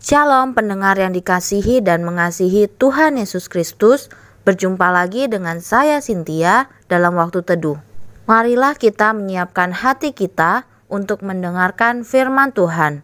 Shalom pendengar yang dikasihi dan mengasihi Tuhan Yesus Kristus. Berjumpa lagi dengan saya Cynthia dalam waktu teduh. Marilah kita menyiapkan hati kita untuk mendengarkan firman Tuhan.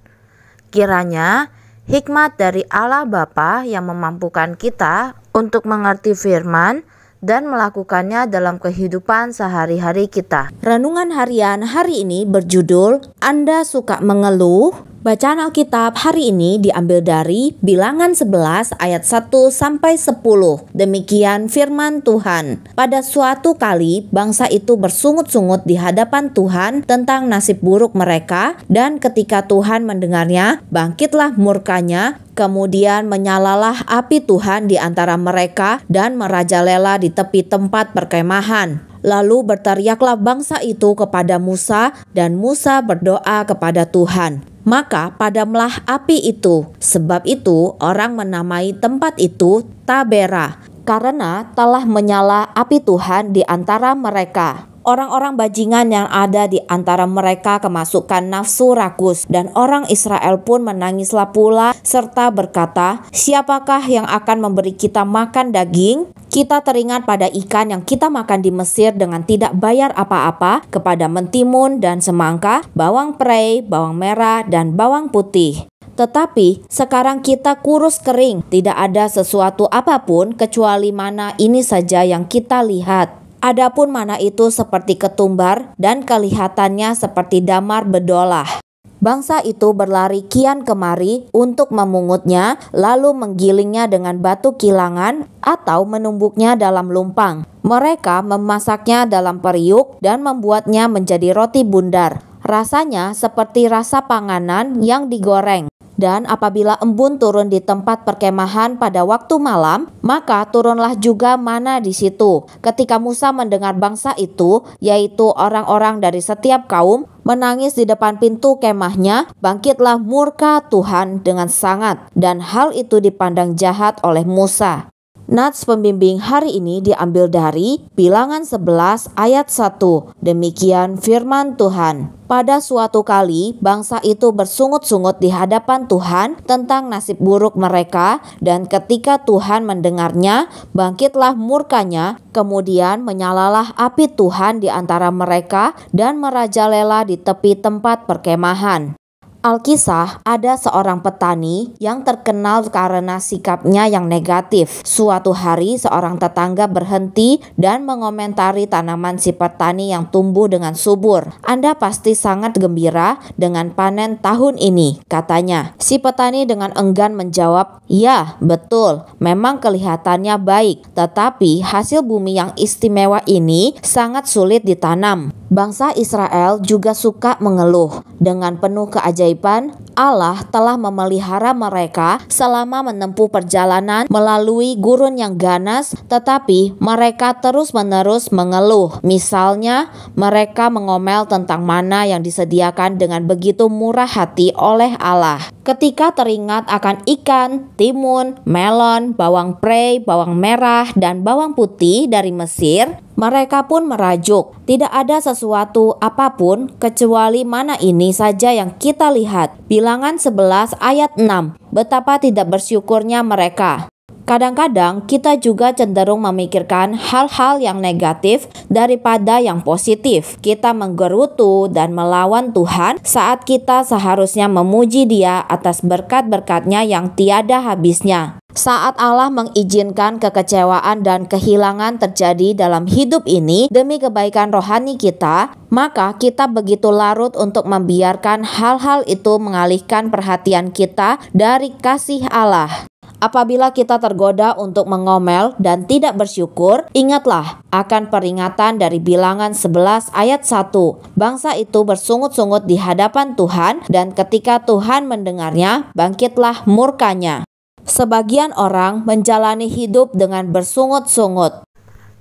Kiranya hikmat dari Allah Bapa yang memampukan kita untuk mengerti firman dan melakukannya dalam kehidupan sehari-hari kita. Renungan harian hari ini berjudul Anda Suka Mengeluh. Bacaan Alkitab hari ini diambil dari Bilangan 11 ayat 1 sampai 10. Demikian firman Tuhan. Pada suatu kali bangsa itu bersungut-sungut di hadapan Tuhan tentang nasib buruk mereka, dan ketika Tuhan mendengarnya, bangkitlah murkanya. Kemudian menyalalah api Tuhan di antara mereka dan merajalela di tepi tempat perkemahan. Lalu berteriaklah bangsa itu kepada Musa, dan Musa berdoa kepada Tuhan. Maka padamlah api itu. Sebab itu orang menamai tempat itu Tabera, karena telah menyala api Tuhan di antara mereka. Orang-orang bajingan yang ada di antara mereka kemasukan nafsu rakus, dan orang Israel pun menangislah pula serta berkata, "Siapakah yang akan memberi kita makan daging? Kita teringat pada ikan yang kita makan di Mesir dengan tidak bayar apa-apa, kepada mentimun dan semangka, bawang prei, bawang merah, dan bawang putih. Tetapi sekarang kita kurus kering, tidak ada sesuatu apapun kecuali mana ini saja yang kita lihat. Adapun mana itu seperti ketumbar dan kelihatannya seperti damar bedolah." Bangsa itu berlari kian kemari untuk memungutnya, lalu menggilingnya dengan batu kilangan atau menumbuknya dalam lumpang. Mereka memasaknya dalam periuk dan membuatnya menjadi roti bundar. Rasanya seperti rasa panganan yang digoreng. Dan apabila embun turun di tempat perkemahan pada waktu malam, maka turunlah juga mana di situ. Ketika Musa mendengar bangsa itu, yaitu orang-orang dari setiap kaum, menangis di depan pintu kemahnya, bangkitlah murka Tuhan dengan sangat, dan hal itu dipandang jahat oleh Musa. Nats pembimbing hari ini diambil dari Bilangan 11 ayat 1. Demikian firman Tuhan. Pada suatu kali bangsa itu bersungut-sungut di hadapan Tuhan tentang nasib buruk mereka, dan ketika Tuhan mendengarnya, bangkitlah murkanya, kemudian menyalalah api Tuhan di antara mereka dan merajalela di tepi tempat perkemahan. Alkisah, ada seorang petani yang terkenal karena sikapnya yang negatif. Suatu hari seorang tetangga berhenti dan mengomentari tanaman si petani yang tumbuh dengan subur. "Anda pasti sangat gembira dengan panen tahun ini," katanya. Si petani dengan enggan menjawab, "Ya, betul, memang kelihatannya baik, tetapi hasil bumi yang istimewa ini sangat sulit ditanam." Bangsa Israel juga suka mengeluh. Dengan penuh keajaiban, Allah telah memelihara mereka selama menempuh perjalanan melalui gurun yang ganas, tetapi mereka terus-menerus mengeluh. Misalnya, mereka mengomel tentang mana yang disediakan dengan begitu murah hati oleh Allah. Ketika teringat akan ikan, timun, melon, bawang prei, bawang merah, dan bawang putih dari Mesir, mereka pun merajuk. Tidak ada sesuatu apapun kecuali mana ini saja yang kita lihat. Bilangan 11 ayat 6. Betapa tidak bersyukurnya mereka. Kadang-kadang kita juga cenderung memikirkan hal-hal yang negatif daripada yang positif. Kita menggerutu dan melawan Tuhan saat kita seharusnya memuji Dia atas berkat-berkat-Nya yang tiada habisnya. Saat Allah mengizinkan kekecewaan dan kehilangan terjadi dalam hidup ini demi kebaikan rohani kita, maka kita begitu larut untuk membiarkan hal-hal itu mengalihkan perhatian kita dari kasih Allah. Apabila kita tergoda untuk mengomel dan tidak bersyukur, ingatlah akan peringatan dari Bilangan 11 ayat 1. Bangsa itu bersungut-sungut di hadapan Tuhan, dan ketika Tuhan mendengarnya, bangkitlah murkanya. Sebagian orang menjalani hidup dengan bersungut-sungut.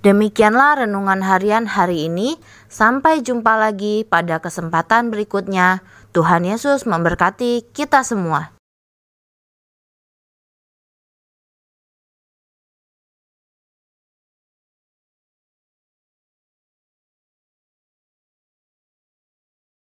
Demikianlah renungan harian hari ini. Sampai jumpa lagi pada kesempatan berikutnya. Tuhan Yesus memberkati kita semua.